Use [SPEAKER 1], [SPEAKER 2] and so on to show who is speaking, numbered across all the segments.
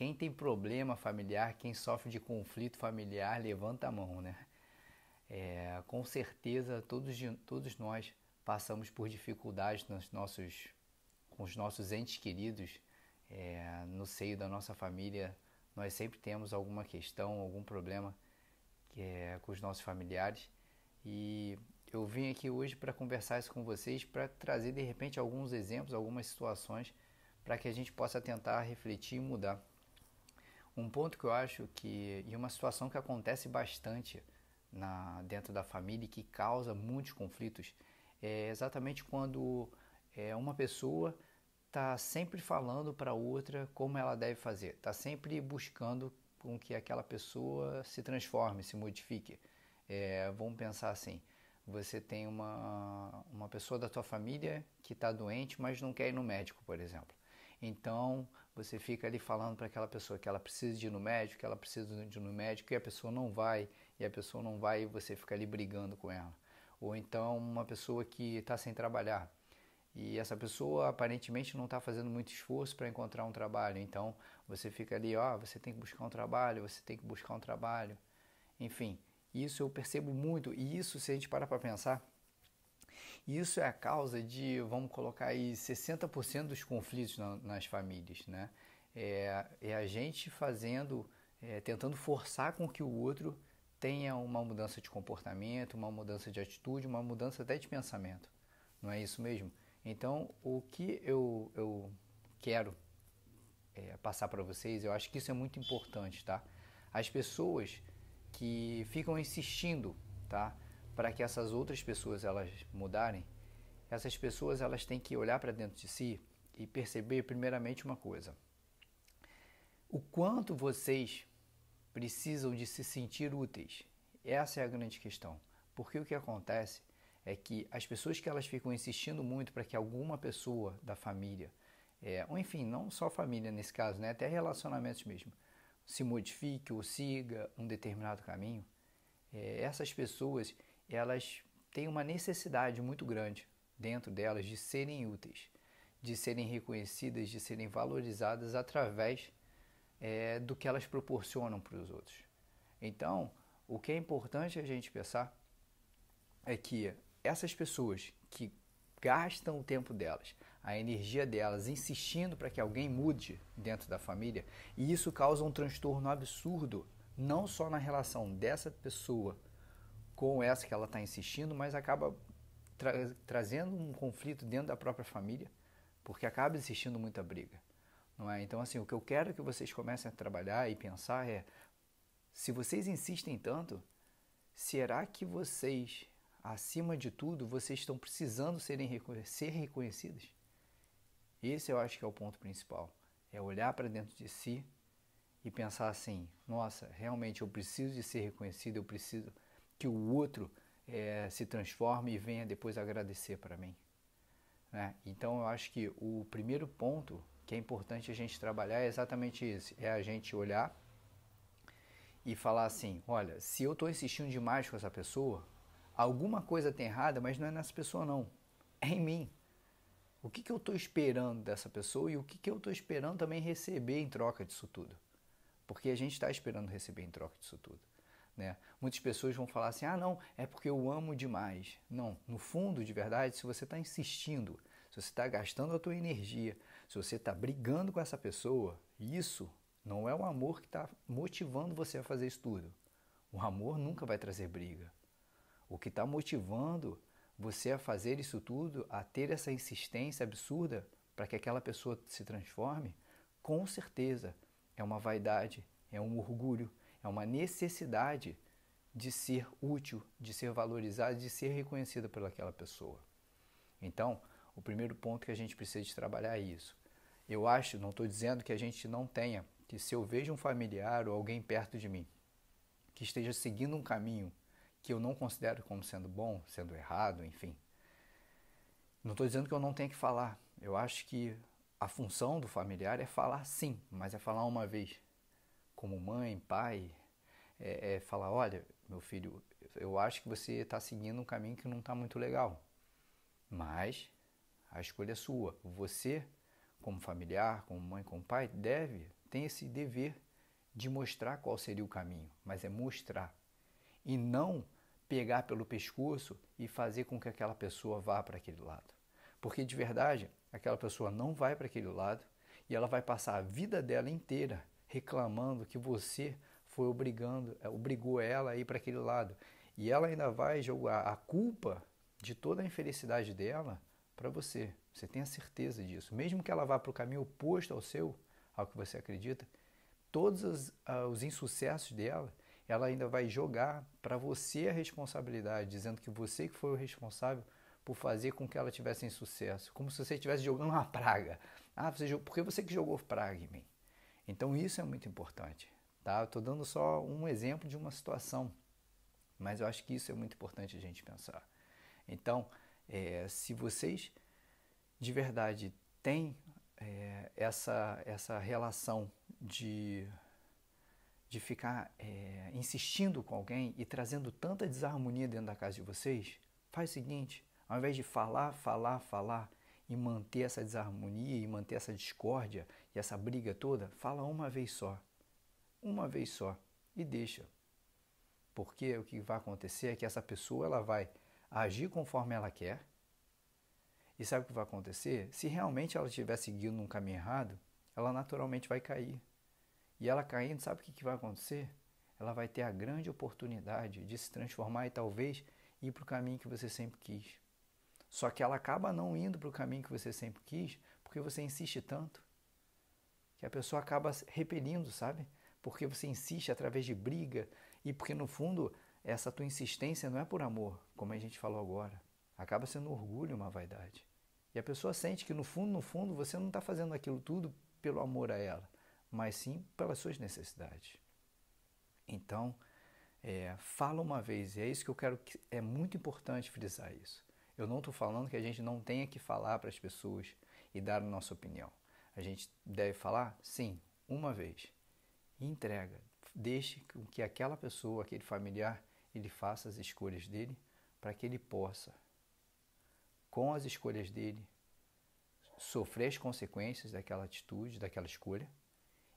[SPEAKER 1] Quem tem problema familiar, quem sofre de conflito familiar, levanta a mão, né? Com certeza todos nós passamos por dificuldades com os nossos entes queridos, no seio da nossa família. Nós sempre temos alguma questão, algum problema com os nossos familiares. E eu vim aqui hoje para conversar isso com vocês, para trazer de repente alguns exemplos, algumas situações, para que a gente possa tentar refletir e mudar. Um ponto que eu acho e uma situação que acontece bastante dentro da família e que causa muitos conflitos é exatamente quando uma pessoa está sempre falando para outra como ela deve fazer, está sempre buscando com que aquela pessoa se transforme, se modifique. Vamos pensar assim, você tem uma pessoa da tua família que está doente, mas não quer ir no médico, por exemplo. Então, você fica ali falando para aquela pessoa que ela precisa de ir no médico, que ela precisa de ir no médico, e a pessoa não vai, e você fica ali brigando com ela. Ou então, uma pessoa que está sem trabalhar, e essa pessoa aparentemente não está fazendo muito esforço para encontrar um trabalho. Então, você fica ali, você tem que buscar um trabalho, você tem que buscar um trabalho. Enfim, isso eu percebo muito, e isso, se a gente parar para pensar, isso é a causa de, vamos colocar aí, 60% dos conflitos nas famílias, né? É a gente tentando forçar com que o outro tenha uma mudança de comportamento, uma mudança de atitude, uma mudança até de pensamento. Não é isso mesmo? Então, o que eu quero passar para vocês, eu acho que isso é muito importante, tá? As pessoas que ficam insistindo, tá, para que essas outras pessoas elas mudarem, essas pessoas elas têm que olhar para dentro de si e perceber primeiramente uma coisa: o quanto vocês precisam de se sentir úteis. Essa é a grande questão. Porque o que acontece é que as pessoas que elas ficam insistindo muito para que alguma pessoa da família, ou enfim, não só família nesse caso, né, até relacionamentos mesmo, se modifique ou siga um determinado caminho, essas pessoas elas têm uma necessidade muito grande dentro delas de serem úteis, de serem reconhecidas, de serem valorizadas através do que elas proporcionam para os outros. Então, o que é importante a gente pensar é que essas pessoas que gastam o tempo delas, a energia delas, insistindo para que alguém mude dentro da família, e isso causa um transtorno absurdo, não só na relação dessa pessoa com essa que ela está insistindo, mas acaba trazendo um conflito dentro da própria família, porque acaba existindo muita briga. Não é? Então, assim, o que eu quero que vocês comecem a trabalhar e pensar se vocês insistem tanto, será que vocês, acima de tudo, vocês estão precisando ser reconhecidos? Esse eu acho que é o ponto principal. É olhar para dentro de si e pensar assim, nossa, realmente eu preciso de ser reconhecido, eu preciso que o outro se transforme e venha depois agradecer para mim. Né? Então eu acho que o primeiro ponto que é importante a gente trabalhar é exatamente isso, é a gente olhar e falar assim, olha, se eu estou insistindo demais com essa pessoa, alguma coisa tem errada, mas não é nessa pessoa não, é em mim. O que eu estou esperando dessa pessoa e o que eu estou esperando também receber em troca disso tudo? Porque a gente está esperando receber em troca disso tudo. Né? Muitas pessoas vão falar assim, não, é porque eu amo demais. Não, no fundo, de verdade, se você está insistindo, se você está gastando a tua energia, se você está brigando com essa pessoa, isso não é o amor que está motivando você a fazer isso tudo. O amor nunca vai trazer briga. O que está motivando você a fazer isso tudo, a ter essa insistência absurda para que aquela pessoa se transforme, com certeza é uma vaidade, é um orgulho, é uma necessidade de ser útil, de ser valorizado, de ser reconhecido pelaquela pessoa. Então, o primeiro ponto que a gente precisa de trabalhar é isso. Eu acho, não estou dizendo que a gente não tenha, que se eu vejo um familiar ou alguém perto de mim que esteja seguindo um caminho que eu não considero como sendo bom, sendo errado, enfim, não estou dizendo que eu não tenho que falar. Eu acho que a função do familiar é falar sim, mas é falar uma vez. Como mãe, pai, falar, olha, meu filho, eu acho que você está seguindo um caminho que não está muito legal. Mas a escolha é sua. Você, como familiar, como mãe, como pai, deve tem esse dever de mostrar qual seria o caminho, mas é mostrar. E não pegar pelo pescoço e fazer com que aquela pessoa vá para aquele lado. Porque de verdade, aquela pessoa não vai para aquele lado e ela vai passar a vida dela inteira reclamando que você obrigou ela a ir para aquele lado. E ela ainda vai jogar a culpa de toda a infelicidade dela para você. Você tem a certeza disso. Mesmo que ela vá para o caminho oposto ao que você acredita, todos os insucessos dela, ela ainda vai jogar para você a responsabilidade, dizendo que você que foi o responsável por fazer com que ela tivesse insucesso. Como se você estivesse jogando uma praga. Porque você que jogou praga em mim. Então isso é muito importante. Tá? Eu estou dando só um exemplo de uma situação, mas eu acho que isso é muito importante a gente pensar. Então, se vocês de verdade têm essa relação de ficar insistindo com alguém e trazendo tanta desarmonia dentro da casa de vocês, faz o seguinte, ao invés de falar e manter essa desarmonia e manter essa discórdia e essa briga toda, fala uma vez só e deixa. Porque o que vai acontecer é que essa pessoa ela vai agir conforme ela quer. E sabe o que vai acontecer? Se realmente ela estiver seguindo num caminho errado, ela naturalmente vai cair. E ela caindo, sabe o que vai acontecer? Ela vai ter a grande oportunidade de se transformar e talvez ir para o caminho que você sempre quis. Só que ela acaba não indo para o caminho que você sempre quis porque você insiste tanto. Que a pessoa acaba repelindo, sabe? Porque você insiste através de briga e porque no fundo essa tua insistência não é por amor, como a gente falou agora. Acaba sendo orgulho, uma vaidade. E a pessoa sente que no fundo, você não está fazendo aquilo tudo pelo amor a ela, mas sim pelas suas necessidades. Então, fala uma vez, e é isso que eu quero, é muito importante frisar isso. Eu não estou falando que a gente não tenha que falar para as pessoas e dar a nossa opinião. A gente deve falar, sim, uma vez. E entrega. Deixe que aquela pessoa, aquele familiar, ele faça as escolhas dele para que ele possa, com as escolhas dele, sofrer as consequências daquela atitude, daquela escolha,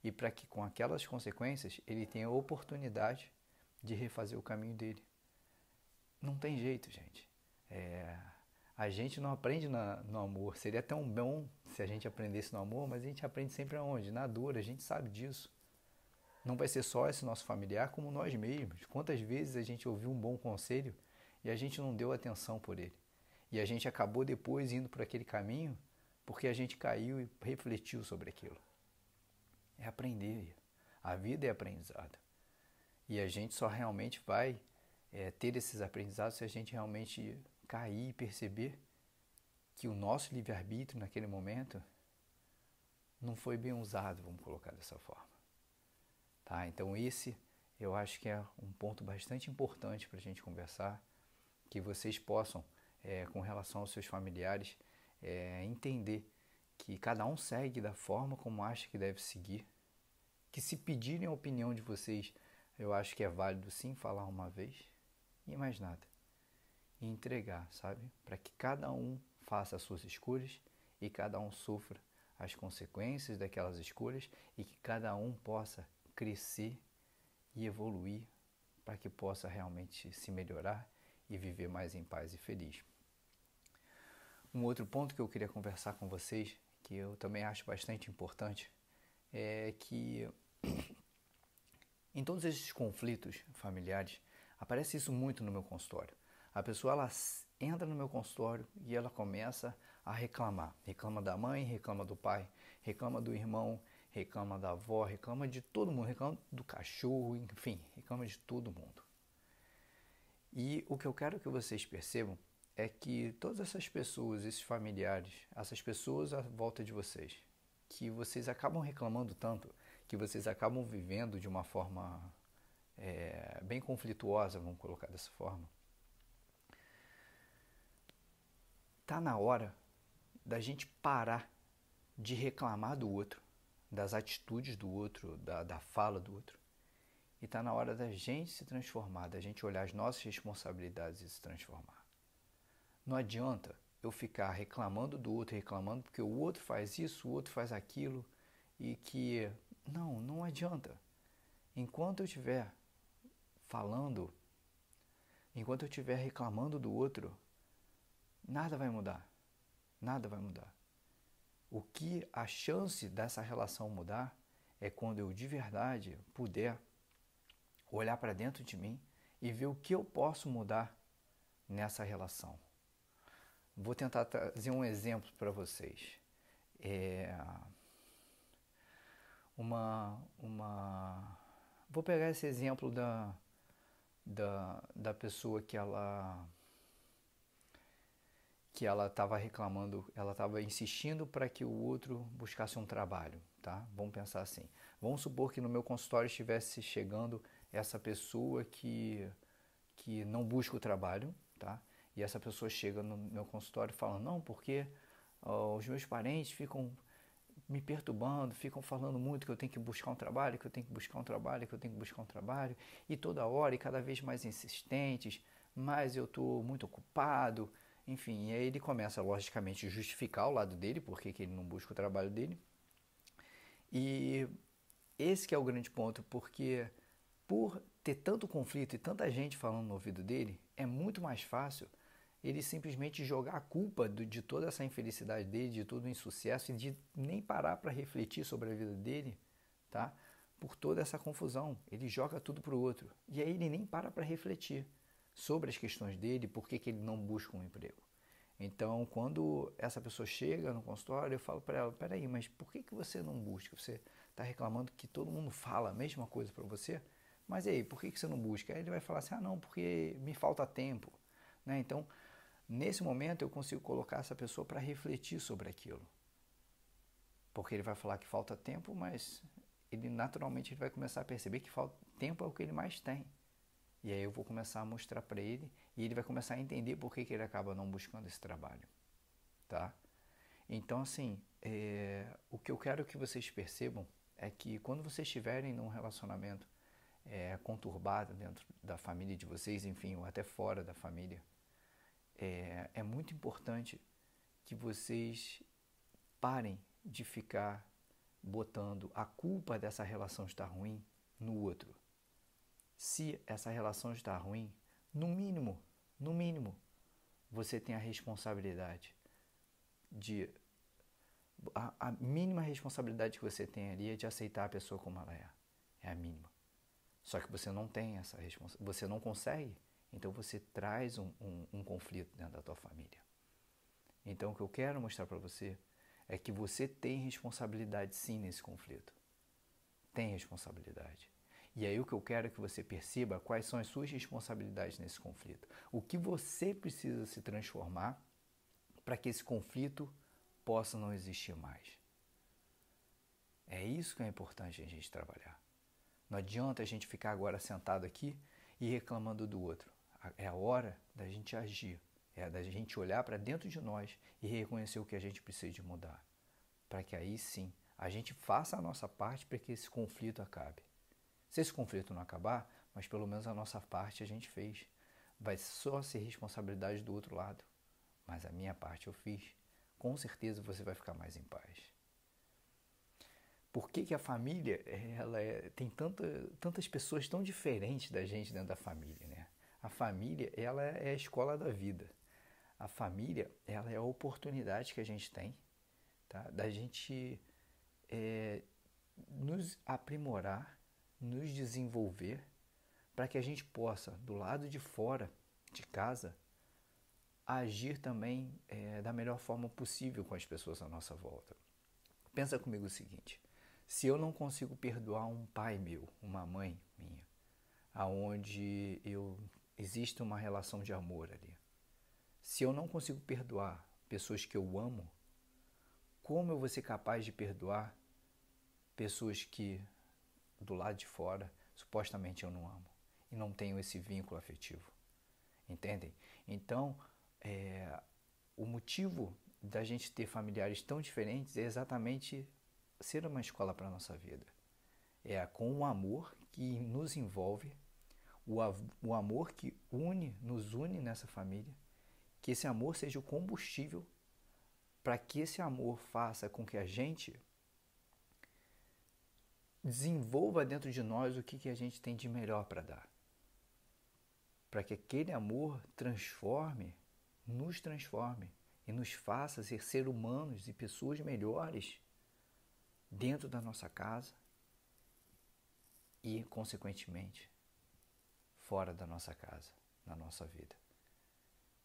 [SPEAKER 1] e para que com aquelas consequências ele tenha a oportunidade de refazer o caminho dele. Não tem jeito, gente. A gente não aprende no amor. Seria tão bom se a gente aprendesse no amor, mas a gente aprende sempre aonde? Na dor, a gente sabe disso. Não vai ser só esse nosso familiar, como nós mesmos. Quantas vezes a gente ouviu um bom conselho e a gente não deu atenção por ele. E a gente acabou depois indo por aquele caminho porque a gente caiu e refletiu sobre aquilo. É aprender. A vida é aprendizado. E a gente só realmente vai ter esses aprendizados se a gente realmente cair e perceber que o nosso livre-arbítrio naquele momento não foi bem usado, vamos colocar dessa forma. Tá? Então esse eu acho que é um ponto bastante importante para a gente conversar, que vocês possam, com relação aos seus familiares, entender que cada um segue da forma como acha que deve seguir, que se pedirem a opinião de vocês, eu acho que é válido sim falar uma vez, e mais nada. E entregar, sabe? Para que cada um faça as suas escolhas e cada um sofra as consequências daquelas escolhas e que cada um possa crescer e evoluir para que possa realmente se melhorar e viver mais em paz e feliz. Um outro ponto que eu queria conversar com vocês, que eu também acho bastante importante, é que em todos esses conflitos familiares, aparece isso muito no meu consultório. A pessoa ela entra no meu consultório e ela começa a reclamar. Reclama da mãe, reclama do pai, reclama do irmão, reclama da avó, reclama de todo mundo, reclama do cachorro, enfim, reclama de todo mundo. E o que eu quero que vocês percebam é que todas essas pessoas, esses familiares, essas pessoas à volta de vocês, que vocês acabam reclamando tanto, que vocês acabam vivendo de uma forma bem conflituosa, vamos colocar dessa forma, está na hora da gente parar de reclamar do outro, das atitudes do outro, da fala do outro. E está na hora da gente se transformar, da gente olhar as nossas responsabilidades e se transformar. Não adianta eu ficar reclamando do outro, reclamando porque o outro faz isso, o outro faz aquilo, e que Não adianta. Enquanto eu estiver falando, enquanto eu estiver reclamando do outro, nada vai mudar. Nada vai mudar. O que a chance dessa relação mudar é quando eu de verdade puder olhar para dentro de mim e ver o que eu posso mudar nessa relação. Vou tentar trazer um exemplo para vocês. Vou pegar esse exemplo da pessoa que ela estava reclamando, ela estava insistindo para que o outro buscasse um trabalho, tá? Vamos pensar assim. Vamos supor que no meu consultório estivesse chegando essa pessoa que não busca o trabalho, tá? E essa pessoa chega no meu consultório falando, não, porque os meus parentes ficam me perturbando, ficam falando muito que eu tenho que buscar um trabalho, que eu tenho que buscar um trabalho, que eu tenho que buscar um trabalho, e toda hora, e cada vez mais insistentes, mas eu estou muito ocupado, enfim, e aí ele começa, logicamente, a justificar o lado dele, porque que ele não busca o trabalho dele, e esse que é o grande ponto, porque por ter tanto conflito e tanta gente falando no ouvido dele, é muito mais fácil ele simplesmente jogar a culpa de toda essa infelicidade dele, de todo o insucesso e de nem parar para refletir sobre a vida dele, tá? Por toda essa confusão. Ele joga tudo para o outro. E aí ele nem para refletir sobre as questões dele, por que ele não busca um emprego. Então, quando essa pessoa chega no consultório, eu falo para ela, peraí, mas por que você não busca? Você está reclamando que todo mundo fala a mesma coisa para você? Mas e aí, por que você não busca? Aí ele vai falar assim, não, porque me falta tempo. Né? Então, nesse momento eu consigo colocar essa pessoa para refletir sobre aquilo. Porque ele vai falar que falta tempo, mas ele naturalmente ele vai começar a perceber que tempo é o que ele mais tem. E aí eu vou começar a mostrar para ele e ele vai começar a entender por que ele acaba não buscando esse trabalho. Tá? Então, assim, o que eu quero que vocês percebam é que quando vocês estiverem num relacionamento conturbado dentro da família de vocês, enfim, ou até fora da família, é muito importante que vocês parem de ficar botando a culpa dessa relação estar ruim no outro. Se essa relação está ruim, no mínimo, você tem a responsabilidade a mínima responsabilidade que você tem ali é de aceitar a pessoa como ela é. É a mínima. Só que você não tem essa responsabilidade, você não consegue, então você traz um conflito dentro da tua família. Então o que eu quero mostrar para você é que você tem responsabilidade sim nesse conflito. Tem responsabilidade. E aí o que eu quero é que você perceba quais são as suas responsabilidades nesse conflito. O que você precisa se transformar para que esse conflito possa não existir mais. É isso que é importante a gente trabalhar. Não adianta a gente ficar agora sentado aqui e reclamando do outro. É a hora da gente agir. É da gente olhar para dentro de nós e reconhecer o que a gente precisa de mudar. Para que aí sim a gente faça a nossa parte para que esse conflito acabe. Se esse conflito não acabar, mas pelo menos a nossa parte a gente fez. Vai só ser responsabilidade do outro lado. Mas a minha parte eu fiz. Com certeza você vai ficar mais em paz. Por que a família tem tantas pessoas tão diferentes da gente dentro da família, né? A família ela é a escola da vida. A família ela é a oportunidade que a gente tem, tá? Da gente nos aprimorar, nos desenvolver, para que a gente possa, do lado de fora de casa, agir também da melhor forma possível com as pessoas à nossa volta. Pensa comigo o seguinte, se eu não consigo perdoar um pai meu, uma mãe minha, aonde existe uma relação de amor ali, se eu não consigo perdoar pessoas que eu amo, como eu vou ser capaz de perdoar pessoas que do lado de fora supostamente eu não amo e não tenho esse vínculo afetivo? Entendem? Então, o motivo da gente ter familiares tão diferentes é exatamente ser uma escola para a nossa vida. É com o amor que nos envolve, o amor que nos une nessa família, que esse amor seja o combustível para que esse amor faça com que a gente desenvolva dentro de nós o que a gente tem de melhor para dar. Para que aquele amor nos transforme e nos faça ser seres humanos e pessoas melhores dentro da nossa casa e, consequentemente, fora da nossa casa, na nossa vida.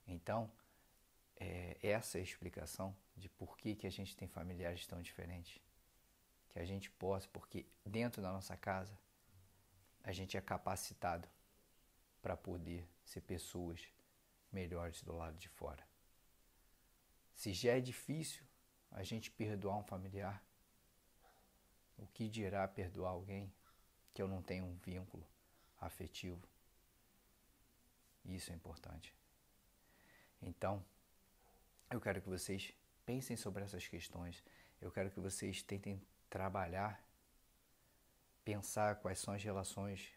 [SPEAKER 1] Então, essa é a explicação de por que a gente tem familiares tão diferentes. Que a gente possa, porque dentro da nossa casa, a gente é capacitado para poder ser pessoas melhores do lado de fora. Se já é difícil a gente perdoar um familiar, o que dirá perdoar alguém que eu não tenho um vínculo afetivo? Isso é importante. Então, eu quero que vocês pensem sobre essas questões. Eu quero que vocês tentem trabalhar, pensar quais são as relações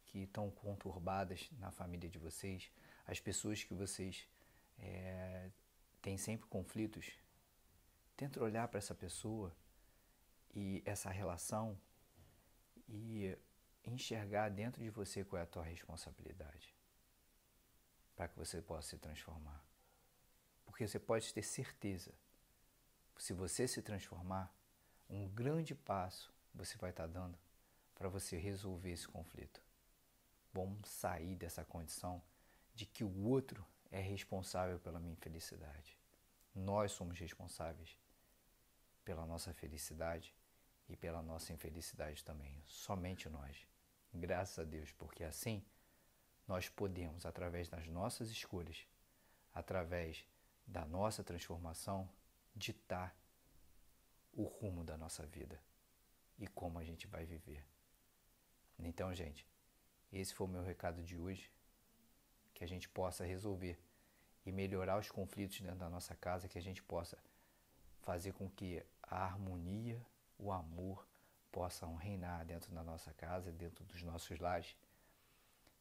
[SPEAKER 1] que estão conturbadas na família de vocês, as pessoas que vocês têm sempre conflitos. Tenta olhar para essa pessoa e essa relação e enxergar dentro de você qual é a tua responsabilidade para que você possa se transformar. Porque você pode ter certeza, se você se transformar, um grande passo você vai estar dando para você resolver esse conflito. Vamos sair dessa condição de que o outro é responsável pela minha infelicidade. Nós somos responsáveis pela nossa felicidade e pela nossa infelicidade também. Somente nós. Graças a Deus, porque assim nós podemos, através das nossas escolhas, através da nossa transformação, ditar o rumo da nossa vida e como a gente vai viver. Então, gente, esse foi o meu recado de hoje, que a gente possa resolver e melhorar os conflitos dentro da nossa casa, que a gente possa fazer com que a harmonia, o amor possam reinar dentro da nossa casa, dentro dos nossos lares,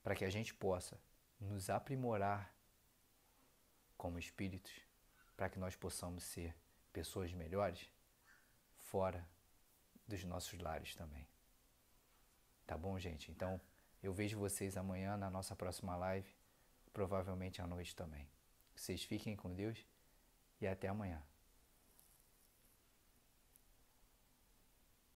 [SPEAKER 1] para que a gente possa nos aprimorar como espíritos, para que nós possamos ser pessoas melhores fora dos nossos lares também. Tá bom, gente? Então, eu vejo vocês amanhã na nossa próxima live, provavelmente à noite também. Vocês fiquem com Deus e até amanhã.